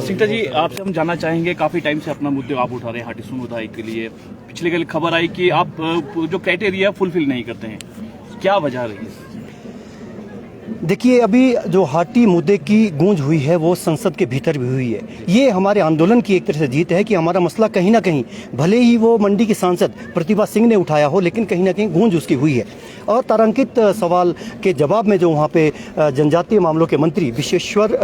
सिंगटा जी, आपसे हम जानना चाहेंगे, काफी टाइम से अपना मुद्दे आप उठा रहे हैं हाटी समुदाय के लिए। पिछले कल खबर आई कि आप जो क्राइटेरिया फुलफिल नहीं करते हैं, क्या वजह रही है? देखिए, अभी जो हाटी मुद्दे की गूंज हुई है वो संसद के भीतर भी हुई है। ये हमारे आंदोलन की एक तरह से जीत है कि हमारा मसला कहीं ना कहीं, भले ही वो मंडी की सांसद प्रतिभा सिंह ने उठाया हो, लेकिन कहीं ना कहीं गूंज उसकी हुई है। और तारांकित सवाल के जवाब में जो वहाँ पे जनजातीय मामलों के मंत्री विश्वेश्वर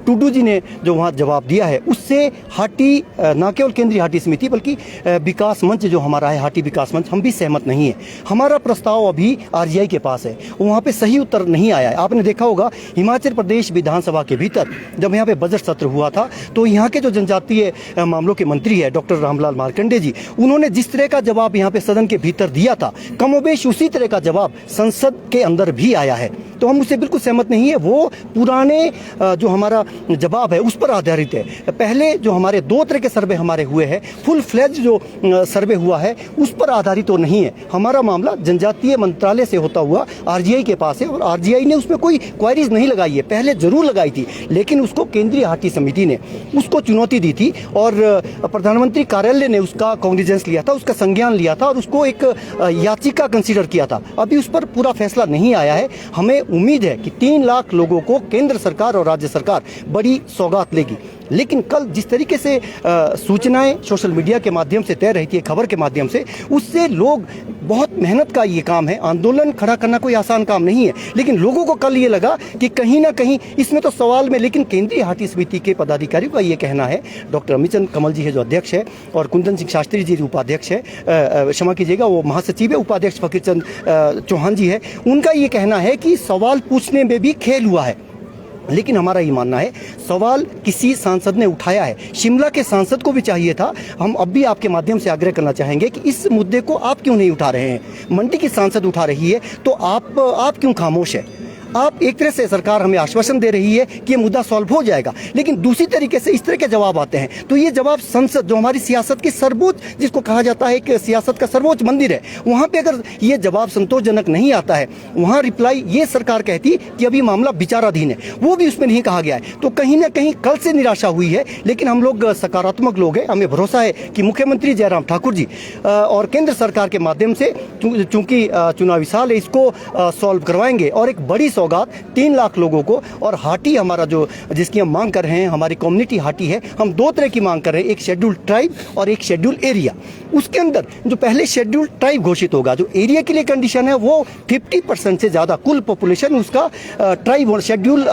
टुडू जी ने जो वहाँ जवाब दिया है, उससे हाटी न केवल केंद्रीय हाटी समिति बल्कि विकास मंच जो हमारा है, हाटी विकास मंच, हम भी सहमत नहीं है। हमारा प्रस्ताव अभी आरजीआई के पास है, वहाँ पे सही उत्तर नहीं आया है। आपने देखा होगा हिमाचल प्रदेश विधानसभा के भीतर जब यहाँ पे बजट सत्र हुआ था, तो यहाँ के जो जनजातीय मामलों के मंत्री है डॉक्टर रामलाल मार्कंडे जी, उन्होंने जिस तरह का जवाब यहाँ पे सदन के भीतर दिया था, कमोबेश उसी तरह का जवाब संसद के अंदर भी आया है। तो हम उससे बिल्कुल सहमत नहीं है। वो पुराने जो हमारा जवाब है उस पर आधारित है। पहले जो हमारे 2 तरह के सर्वे हमारे हुए हैं, फुल फ्लेज जो सर्वे हुआ है उस पर आधारित तो नहीं है। हमारा मामला जनजातीय मंत्रालय से होता हुआ आरजीआई के पास है, और आरजीआई ने उसमें कोई क्वारीज नहीं लगाई है। पहले जरूर लगाई थी, लेकिन उसको केंद्रीय हाटी समिति ने उसको चुनौती दी थी, और प्रधानमंत्री कार्यालय ने उसका कॉग्निजेंस लिया था, उसका संज्ञान लिया था, और उसको एक याचिका कंसीडर किया था। अभी उस पर पूरा फैसला नहीं आया है। हमें उम्मीद है कि 3 लाख लोगों को केंद्र सरकार और राज्य सरकार बड़ी सौगात लेगी। लेकिन कल जिस तरीके से सूचनाएं सोशल मीडिया के माध्यम से तय रही थी, खबर के माध्यम से, उससे लोग, बहुत मेहनत का ये काम है, आंदोलन खड़ा करना कोई आसान काम नहीं है, लेकिन लोगों को कल ये लगा कि कहीं ना कहीं इसमें तो सवाल में, लेकिन केंद्रीय हाटी समिति के पदाधिकारियों का ये कहना है, डॉक्टर अमित चंद कमल जी है जो अध्यक्ष है, और कुंदन सिंह शास्त्री जी उपाध्यक्ष है, क्षमा कीजिएगा वो महासचिव है, उपाध्यक्ष फकीर चंद चौहान जी है, उनका ये कहना है कि सवाल पूछने में भी खेल हुआ है। लेकिन हमारा ये मानना है, सवाल किसी सांसद ने उठाया है, शिमला के सांसद को भी चाहिए था। हम अब भी आपके माध्यम से आग्रह करना चाहेंगे कि इस मुद्दे को आप क्यों नहीं उठा रहे हैं? मंडी की सांसद उठा रही है, तो आप क्यों खामोश है? आप एक तरह से, सरकार हमें आश्वासन दे रही है कि ये मुद्दा सॉल्व हो जाएगा, लेकिन दूसरी तरीके से इस तरह के जवाब आते हैं। तो ये जवाब संसद, जो हमारी सियासत की सर्वोच्च, जिसको कहा जाता है कि सियासत का सर्वोच्च मंदिर है, वहाँ पे अगर ये जवाब संतोषजनक नहीं आता है, वहाँ रिप्लाई ये सरकार कहती कि अभी मामला विचाराधीन है, वो भी उसमें नहीं कहा गया है। तो कहीं ना कहीं कल से निराशा हुई है, लेकिन हम लोग सकारात्मक लोग हैं। हमें भरोसा है कि मुख्यमंत्री जयराम ठाकुर जी और केंद्र सरकार के माध्यम से, चूंकि चुनावी साल है, इसको सॉल्व करवाएंगे, और एक बड़ी सौगात 3 लाख लोगों को। और हाटी हमारा जो, जिसकी हम मांग कर रहे हैं, हमारी कम्युनिटी हाटी है, हम 2 तरह की मांग कर रहे हैं, एक शेड्यूल्ड ट्राइब और एक शेड्यूल्ड एरिया। उसके अंदर जो पहले शेड्यूल्ड ट्राइब घोषित होगा, जो एरिया के लिए कंडीशन है वो 50% से ज़्यादा कुल पॉपुलेशन उसका ट्राइब, शेड्यूल्ड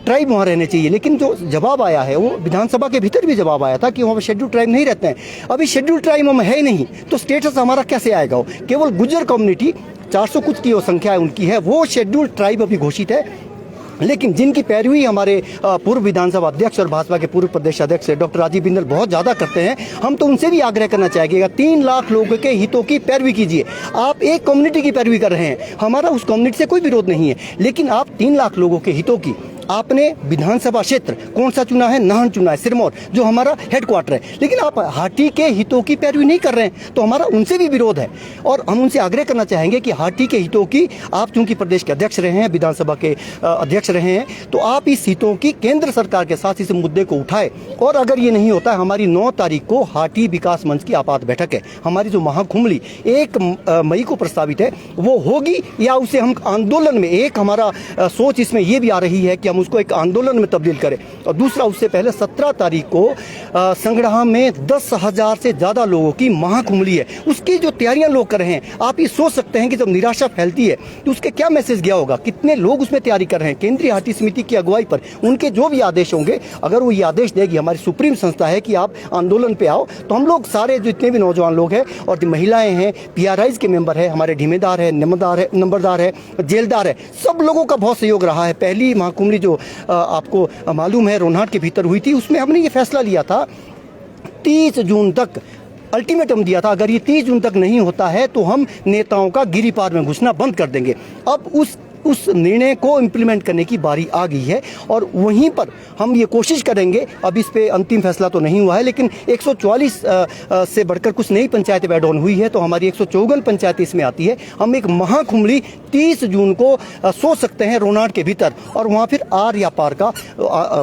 ट्राइब वहाँ रहने चाहिए। लेकिन जो जवाब आया है, वो विधानसभा के भीतर भी जवाब आया था कि वहाँ पर शेड्यूल्ड ट्राइब नहीं रहते हैं। अभी शेड्यूल्ड ट्राइब हम है नहीं, तो स्टेटस हमारा कैसे आएगा? वो केवल गुज्जर कम्युनिटी 400 कुछ की वो संख्या उनकी है, वो शेड्यूल्ड ट्राइब अभी घोषित है। लेकिन जिनकी पैरवी हमारे पूर्व विधानसभा अध्यक्ष और भाजपा के पूर्व प्रदेश अध्यक्ष डॉक्टर राजीव बिंदल बहुत ज़्यादा करते हैं, हम तो उनसे भी आग्रह करना चाहेंगे, 3 लाख लोगों के हितों की पैरवी कीजिए। आप एक कम्युनिटी की पैरवी कर रहे हैं, हमारा उस कम्युनिटी से कोई विरोध नहीं है, लेकिन आप 3 लाख लोगों के हितों की, आपने विधानसभा क्षेत्र कौन सा चुना है? नाहन चुना है, सिरमौर जो हमारा हेडक्वार्टर है, लेकिन आप हाटी के हितों की पैरवी नहीं कर रहे हैं, तो हमारा उनसे भी विरोध है। और हम उनसे आग्रह करना चाहेंगे कि हाटी के हितों की, आप चूंकि प्रदेश के अध्यक्ष रहे हैं, विधानसभा के अध्यक्ष रहे हैं, तो आप इस हितों की केंद्र सरकार के साथ इस मुद्दे को उठाए। और अगर ये नहीं होता है, हमारी 9 तारीख को हाटी विकास मंच की आपात बैठक है, हमारी जो महाकुंभली 1 मई को प्रस्तावित है, वो होगी, या उसे हम आंदोलन में, एक हमारा सोच इसमें यह भी आ रही है कि हम उसको एक आंदोलन में तब्दील करें। और दूसरा, उससे पहले 17 तारीख को संगड़ाह में 10,000 से ज़्यादा लोगों की महाकुंभली है, उसकी जो तैयारियां लोग कर रहे हैं, आप ये सोच सकते हैं कि जब निराशा फैलती है तो उसके क्या मैसेज गया होगा, कितने लोग उसमें तैयारी कर रहे हैं। केंद्रीय हाटी समिति की अगुवाई पर उनके जो भी आदेश होंगे, अगर वो ये आदेश देगी, हमारी सुप्रीम संस्था है कि आप आंदोलन पे आओ, तो हम लोग सारे जितने भी नौजवान लोग हैं और महिलाएं हैं, PRIs के मेंबर है, हमारे ढीमेदार है, नंबरदार है, जेलदार है, सब लोगों का बहुत सहयोग रहा है। पहली महाकुंभली जो आपको मालूम है रोनहाट के भीतर हुई थी, उसमें हमने ये फैसला लिया था, 30 जून तक अल्टीमेटम दिया था, अगर ये 30 जून तक नहीं होता है तो हम नेताओं का गिरिपार में घुसना बंद कर देंगे। अब उस उस निर्णय को इम्प्लीमेंट करने की बारी आ गई है और वहीं पर हम ये कोशिश करेंगे। अब इस पे अंतिम फैसला तो नहीं हुआ है, लेकिन 144 से बढ़कर कुछ नई पंचायतें ऐड ऑन हुई है, तो हमारी 154 पंचायतें इसमें आती है। हम एक महाकुंभली 30 जून को सोच सकते हैं रोनाट के भीतर, और वहाँ फिर आर या पार का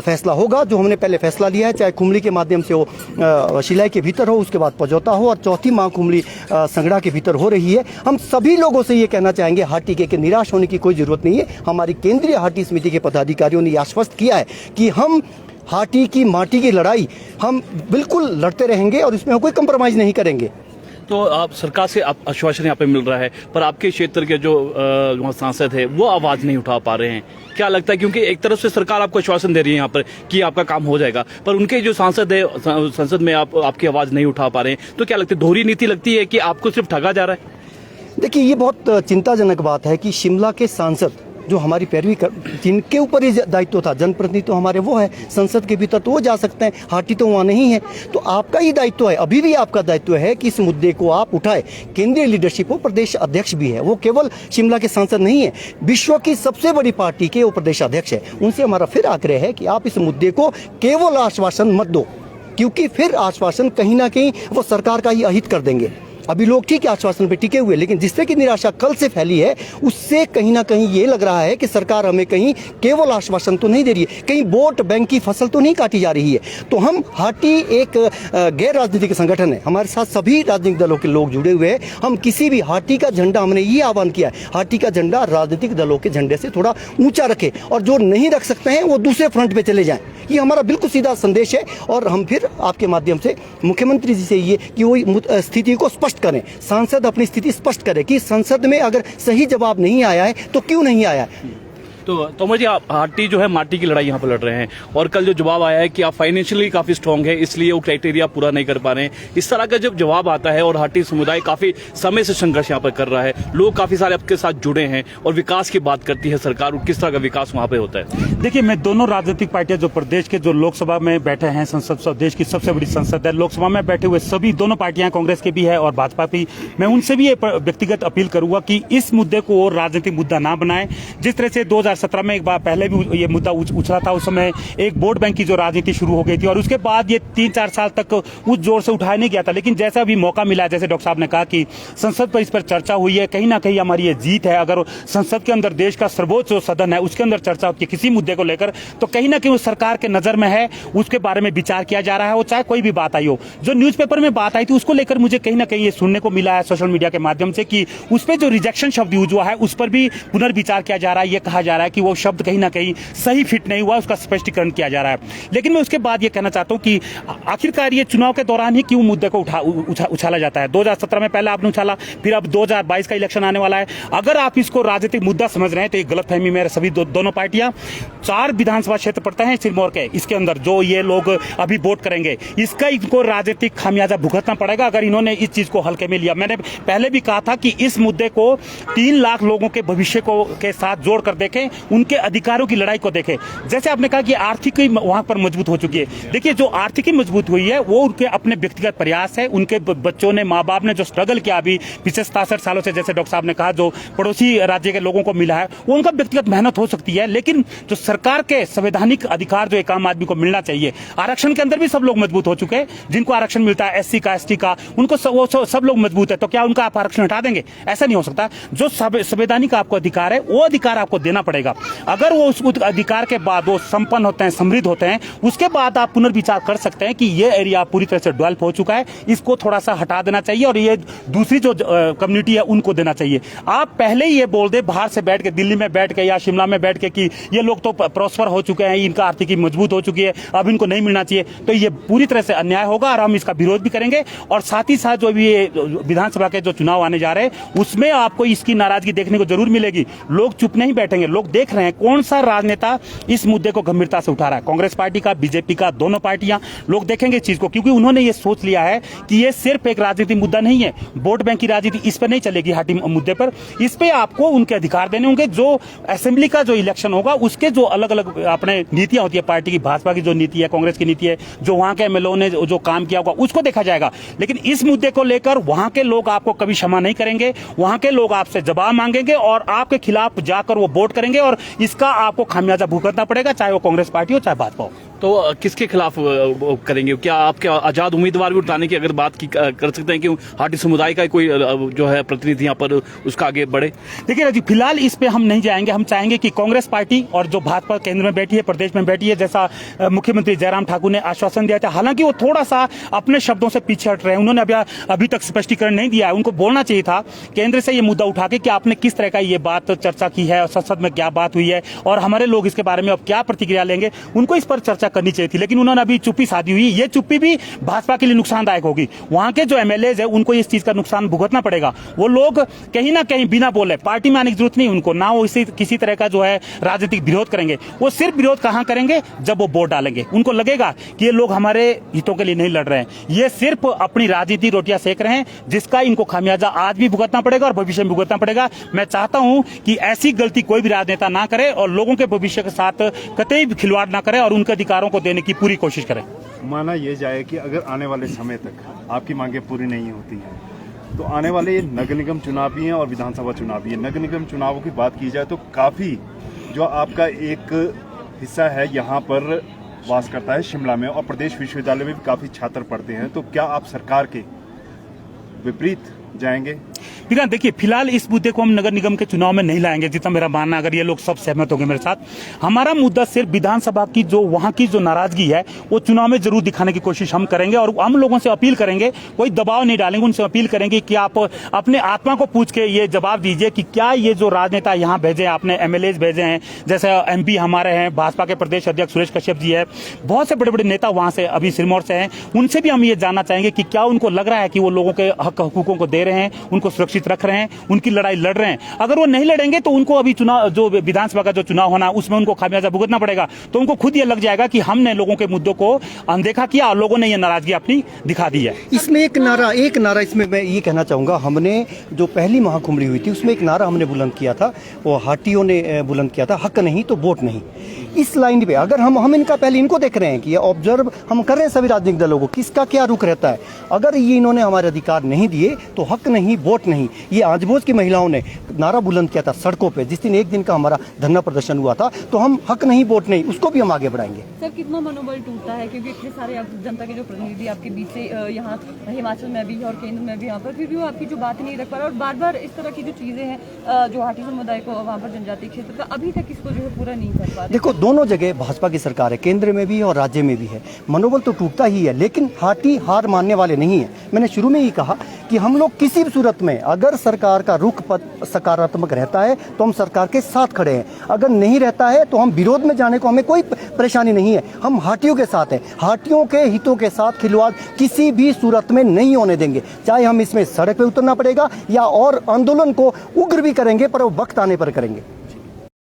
फैसला होगा। जो हमने पहले फैसला लिया है, चाहे कुंभली के माध्यम से हो, शिलाई के भीतर हो, उसके बाद पजौता हो, और चौथी महाकुंभली संगड़ा के भीतर हो रही है। हम सभी लोगों से ये कहना चाहेंगे, हाटी के निराश होने की कोई जरूरत नहीं है। हमारी केंद्रीय हाटी समिति के पदाधिकारियों ने आश्वस्त किया है कि हम हाटी की माटी की लड़ाई हम बिल्कुल लड़ते रहेंगे और इसमें कोई कंप्रोमाइज नहीं करेंगे। तो आप सरकार से आप आश्वासन यहाँ पे मिल रहा है, पर आपके क्षेत्र के जो वहाँ सांसद है वो आवाज नहीं उठा पा रहे हैं, क्या लगता है? क्योंकि एक तरफ से सरकार आपको आश्वासन दे रही है यहाँ पर कि आपका काम हो जाएगा, पर उनके जो सांसद है संसद में आपकी आवाज नहीं उठा पा रहे हैं, तो क्या लगता है दोहरी नीति लगती है कि आपको सिर्फ ठगा जा रहा है? देखिए, ये बहुत चिंताजनक बात है कि शिमला के सांसद जो हमारी पैरवी कर, जिनके ऊपर ये दायित्व था, जनप्रतिनिधि तो हमारे वो है, संसद के भीतर तो वो जा सकते हैं, हाटी तो वहाँ नहीं है। तो आपका ही दायित्व है, अभी भी आपका दायित्व है कि इस मुद्दे को आप उठाए। केंद्रीय लीडरशिप हो, प्रदेश अध्यक्ष भी है, वो केवल शिमला के सांसद नहीं है, विश्व की सबसे बड़ी पार्टी के वो प्रदेश अध्यक्ष है। उनसे हमारा फिर आग्रह है कि आप इस मुद्दे को केवल आश्वासन मत दो, क्योंकि फिर आश्वासन कहीं ना कहीं वो सरकार का ही अहित कर देंगे। अभी लोग ठीक है आश्वासन पे टिके हुए, लेकिन जिस तरह की निराशा कल से फैली है, उससे कहीं ना कहीं ये लग रहा है कि सरकार हमें कहीं केवल आश्वासन तो नहीं दे रही है, कहीं वोट बैंक की फसल तो नहीं काटी जा रही है। तो हम हाटी एक गैर राजनीतिक संगठन है, हमारे साथ सभी राजनीतिक दलों के लोग जुड़े हुए हैं। हम किसी भी हाटी का झंडा, हमने ये आह्वान किया है, हाटी का झंडा राजनीतिक दलों के झंडे से थोड़ा ऊंचा रखे, और जो नहीं रख सकते हैं वो दूसरे फ्रंट पे चले जाएं। ये हमारा बिल्कुल सीधा संदेश है। और हम फिर आपके माध्यम से मुख्यमंत्री जी से ये कि वो स्थिति को स्पष्ट करें, सांसद अपनी स्थिति स्पष्ट करें कि संसद में अगर सही जवाब नहीं आया है तो क्यों नहीं आया है। तो तोमर जी, आप हाटी जो है माटी की लड़ाई यहाँ पर लड़ रहे हैं, और कल जो जवाब आया है कि आप फाइनेंशियली काफी स्ट्रांग है, इसलिए वो क्राइटेरिया पूरा नहीं कर पा रहे हैं, इस तरह का जब जवाब आता है और हाटी समुदाय काफी समय से संघर्ष यहाँ पर कर रहा है, लोग काफी सारे आपके साथ जुड़े हैं और विकास की बात करती है सरकार, और किस तरह का विकास वहाँ पे होता है? देखिए, मैं दोनों राजनीतिक पार्टियां जो प्रदेश के जो लोकसभा में बैठे हैं, संसद देश की सबसे बड़ी संसद है, लोकसभा में बैठे हुए सभी दोनों पार्टियां, कांग्रेस के भी है और भाजपा भी, मैं उनसे भी ये व्यक्तिगत अपील करूंगा कि इस मुद्दे को और राजनीतिक मुद्दा ना बनाएं। जिस तरह से 2017 में एक बार पहले भी ये मुद्दा उछला था, उस समय एक वोट बैंक की जो राजनीति शुरू हो गई थी, और उसके बाद ये 3-4 साल तक उस जोर से उठाया नहीं गया था। लेकिन जैसा भी मौका मिला, जैसे डॉक्टर साहब ने कहा कि संसद पर इस पर चर्चा हुई है, कहीं ना कहीं हमारी ये जीत है। अगर संसद के अंदर देश का सर्वोच्च जो सदन है उसके अंदर चर्चा होती है किसी मुद्दे को लेकर, तो कहीं ना कहीं उस सरकार के नजर में है, उसके बारे में विचार किया जा रहा है, वो चाहे कोई भी बात आई हो। जो न्यूज़पेपर में बात आई थी उसको लेकर मुझे कहीं ना कहीं ये सुनने को मिला है सोशल मीडिया के माध्यम से कि उस पर जो रिजेक्शन शब्द यूज हुआ है उस पर भी पुनर्विचार किया जा रहा है। ये कहा जा रहा है कि वो शब्द कहीं ना कहीं सही फिट नहीं हुआ, उसका स्पष्टीकरण किया जा रहा है। लेकिन मैं उसके बाद ये कहना चाहता हूं कि आखिरकार ये चुनाव के दौरान ही क्यों मुद्दे को उछाला जाता है। 2017 में पहले आपने उछाला, फिर अब 2022 का इलेक्शन आने वाला है। अगर आप इसको राजनीतिक मुद्दा समझ रहे हैं तो ये गलतफहमी में सभी दोनों पार्टियां। 4 विधानसभा क्षेत्र पड़ते हैं सिरमौर के, इसके अंदर जो ये लोग अभी वोट करेंगे, इसका इनको राजनीतिक खामियाजा भुगतना पड़ेगा अगर इन्होंने इस चीज को हल्के में लिया। मैंने पहले भी कहा था कि इस मुद्दे को 3 लाख लोगों के भविष्य को के साथ जोड़कर देखें, उनके अधिकारों की लड़ाई को देखें। जैसे आपने कहा कि आर्थिकी वहां पर मजबूत हो चुकी है, देखिए जो आर्थिकी मजबूत हुई है वो उनके अपने व्यक्तिगत प्रयास है, उनके बच्चों ने, माँ बाप ने जो स्ट्रगल किया अभी पिछले 67 सालों से, जैसे डॉक्टर साहब ने कहा, जो पड़ोसी राज्य के लोगों को मिला है, वो उनका व्यक्तिगत मेहनत हो सकती है। लेकिन जो सरकार के संवैधानिक अधिकार जो एक आम आदमी को मिलना चाहिए, आरक्षण के अंदर भी सब लोग मजबूत हो चुके हैं। जिनको आरक्षण मिलता है, SC का, ST का, उनको सब लोग मजबूत है, तो क्या उनका आप आरक्षण हटा देंगे? ऐसा नहीं हो सकता। जो संवैधानिक आपको अधिकार है वो अधिकार आपको देना पड़ेगा। अगर वो उस अधिकार के बाद वो संपन्न होते हैं, समृद्ध होते हैं, उसके बाद आप पुनर्विचार कर सकते हैं कि ये एरिया पूरी तरह से डेवलप हो चुका है, इसको थोड़ा सा हटा देना चाहिए और ये दूसरी जो कम्युनिटी है उनको देना चाहिए। आप पहले ही ये बोल दे बाहर से बैठ के, दिल्ली में बैठ के या शिमला में बैठ के, कि ये लोग तो प्रॉस्पर हो चुके हैं, इनका आर्थिकी मजबूत हो चुकी है, अब इनको नहीं मिलना चाहिए, तो ये पूरी तरह से अन्याय होगा और हम इसका विरोध भी करेंगे। और साथ ही साथ जो भी विधानसभा के जो चुनाव आने जा रहे हैं उसमें आपको इसकी नाराजगी देखने को जरूर मिलेगी। लोग चुप नहीं बैठेंगे, लोग देख रहे हैं कौन सा राजनेता इस मुद्दे को गंभीरता से उठा रहा है, कांग्रेस पार्टी का, बीजेपी का, दोनों पार्टियां। लोग देखेंगे इस चीज को, क्योंकि उन्होंने ये सोच लिया है कि ये सिर्फ एक राजनीतिक मुद्दा नहीं है, वोट बैंक की राजनीति इस पर नहीं चलेगी। हाटी मुद्दे पर इस पे आपको उनके अधिकार देने होंगे। जो असेंबली का जो इलेक्शन होगा उसके जो अलग अलग अपने नीतियां होती है पार्टी की, भाजपा की जो नीति है, कांग्रेस की नीति है, जो वहां के एमएलओ ने जो काम किया होगा उसको देखा जाएगा। लेकिन इस मुद्दे को लेकर वहां के लोग आपको कभी क्षमा नहीं करेंगे, वहां के लोग आपसे जवाब मांगेंगे और आपके खिलाफ जाकर वो वोट करेंगे और इसका आपको खामियाजा भुगतना पड़ेगा, चाहे वो कांग्रेस पार्टी हो चाहे भाजपा हो। तो किसके खिलाफ करेंगे? क्या आपके आजाद उम्मीदवार भी उठाने की अगर बात कर सकते हैं कि हाटी समुदाय का कोई जो है प्रतिनिधि यहाँ पर उसका आगे बढ़े? देखिए राजीव, फिलहाल इस पे हम नहीं जाएंगे। हम चाहेंगे कि कांग्रेस पार्टी और जो भाजपा केंद्र में बैठी है, प्रदेश में बैठी है, जैसा मुख्यमंत्री जयराम ठाकुर ने आश्वासन दिया था, हालांकि वो थोड़ा सा अपने शब्दों से पीछे हट रहे हैं। उन्होंने अभी तक स्पष्टीकरण नहीं दिया है। उनको बोलना चाहिए था केंद्र से ये मुद्दा उठा के कि आपने किस तरह का ये बात चर्चा की है और संसद में क्या बात हुई है और हमारे लोग इसके बारे में अब क्या प्रतिक्रिया लेंगे। उनको इस पर चर्चा करनी चाहिए थी, लेकिन उन्होंने अभी चुप्पी साधी हुई। ये चुप्पी भी भाजपा के लिए नुकसानदायक होगी। वहां के जो एमएलएज है उनको इस चीज का नुकसान भुगतना पड़ेगा। वो लोग कहीं ना कहीं बिना बोले, पार्टी में आने की जरूरत नहीं उनको, ना वो इसी किसी तरह का जो है राजनीतिक विरोध करेंगे। वो सिर्फ विरोध कहां करेंगे? जब वो वोट डालेंगे। उनको लगेगा कि ये लोग हमारे हितों के लिए नहीं लड़ रहे हैं, ये सिर्फ अपनी राजनीति रोटियां सेक रहे हैं, जिसका इनको खामियाजा आज भी भुगतना पड़ेगा और भविष्य में भुगतना पड़ेगा। मैं चाहता हूं कि ऐसी गलती कोई भी राजनेता ना करे और लोगों के भविष्य के साथ कतई भी खिलवाड़ ना करे और उनके अधिकारों को देने की पूरी कोशिश करें। माना यह जाए कि अगर आने वाले समय तक आपकी मांगें पूरी नहीं होती हैं तो आने वाले नगर निगम चुनाव भी हैं और विधानसभा चुनाव भी है। नगर निगम चुनावों की बात की जाए तो काफ़ी जो आपका एक हिस्सा है यहाँ पर वास करता है शिमला में, और प्रदेश विश्वविद्यालय में भी काफ़ी छात्र पढ़ते हैं। तो क्या आप सरकार के विपरीत जाएंगे? देखिए, फिलहाल इस मुद्दे को हम नगर निगम के चुनाव में नहीं लाएंगे, जितना मेरा मानना, अगर ये लोग सब सहमत होंगे मेरे साथ। हमारा मुद्दा सिर्फ विधानसभा की जो वहां की जो नाराजगी है वो चुनाव में जरूर दिखाने की कोशिश हम करेंगे और हम लोगों से अपील करेंगे, कोई दबाव नहीं डालेंगे, उनसे अपील करेंगे कि आप अपने आत्मा को पूछ के ये जवाब दीजिए कि क्या ये जो राजनेता यहाँ भेजे, आपने एमएलए भेजे हैं, जैसे एमपी हमारे हैं, भाजपा के प्रदेश अध्यक्ष सुरेश कश्यप जी है, बहुत से बड़े बड़े नेता वहां से अभी सिरमौर से हैं, उनसे भी हम ये जानना चाहेंगे कि क्या उनको लग रहा है कि वो लोगों के हक हकूकों को दे रहे हैं, उनको सुरक्षित रख रहे हैं, उनकी लड़ाई लड़ रहे हैं। अगर वो नहीं लड़ेंगे तो उनको अभी चुनाव, जो विधानसभा का जो चुनाव होना, उसमें उनको खामियाजा भुगतना पड़ेगा। तो उनको खुद ये लग जाएगा कि हमने लोगों के मुद्दों को अनदेखा किया और लोगों ने ये नाराजगी अपनी दिखा दी है। इसमें एक नारा इसमें मैं ये कहना चाहूँगा, हमने जो पहली महाकुंभरी हुई थी उसमें एक नारा हमने बुलंद किया था, वो हाटियों ने बुलंद किया था, हक नहीं तो वोट नहीं। इस लाइन पे अगर हम इनका पहले इनको देख रहे हैं कि ऑब्जर्व हम कर रहे हैं सभी राजनीतिक दलों को, किसका क्या रुख रहता है। अगर ये इन्होंने हमारे अधिकार नहीं दिए तो हक नहीं वोट नहीं। ये आजमोज की महिलाओं ने नारा बुलंद किया था सड़कों पे, जिस दिन एक दिन का हमारा धरना प्रदर्शन हुआ था, तो हम हक नहीं वोट नहीं, उसको भी हम आगे बढ़ाएंगे। सर, कितना मनोबल टूटता है, क्योंकि इतने सारे जनता के जो प्रतिनिधि आपके बीच से यहाँ हिमाचल में भी और केंद्र में भी यहाँ पर, फिर भी वो आपकी जो बात नहीं रख पा रहा और बार बार इस तरह की जो चीजें हैं जो हाटी समुदाय को वहाँ पर जनजातीय क्षेत्र का अभी तक इसको जो है पूरा नहीं कर पा रहे। देखो, दोनों जगह भाजपा की सरकार है, केंद्र में भी है और राज्य में भी है। मनोबल तो टूटता ही है, लेकिन हाटी हार मानने वाले नहीं है। मैंने शुरू में ही कहा कि हम लोग किसी भी सूरत में, अगर सरकार का रुख सकारात्मक रहता है तो हम सरकार के साथ खड़े हैं, अगर नहीं रहता है तो हम विरोध में जाने को हमें कोई परेशानी नहीं है। हम हाटियों के साथ हैं, हाटियों के हितों के साथ खिलवाड़ किसी भी सूरत में नहीं होने देंगे, चाहे हम इसमें सड़क पे उतरना पड़ेगा या और आंदोलन को उग्र भी करेंगे, पर वो वक्त आने पर करेंगे।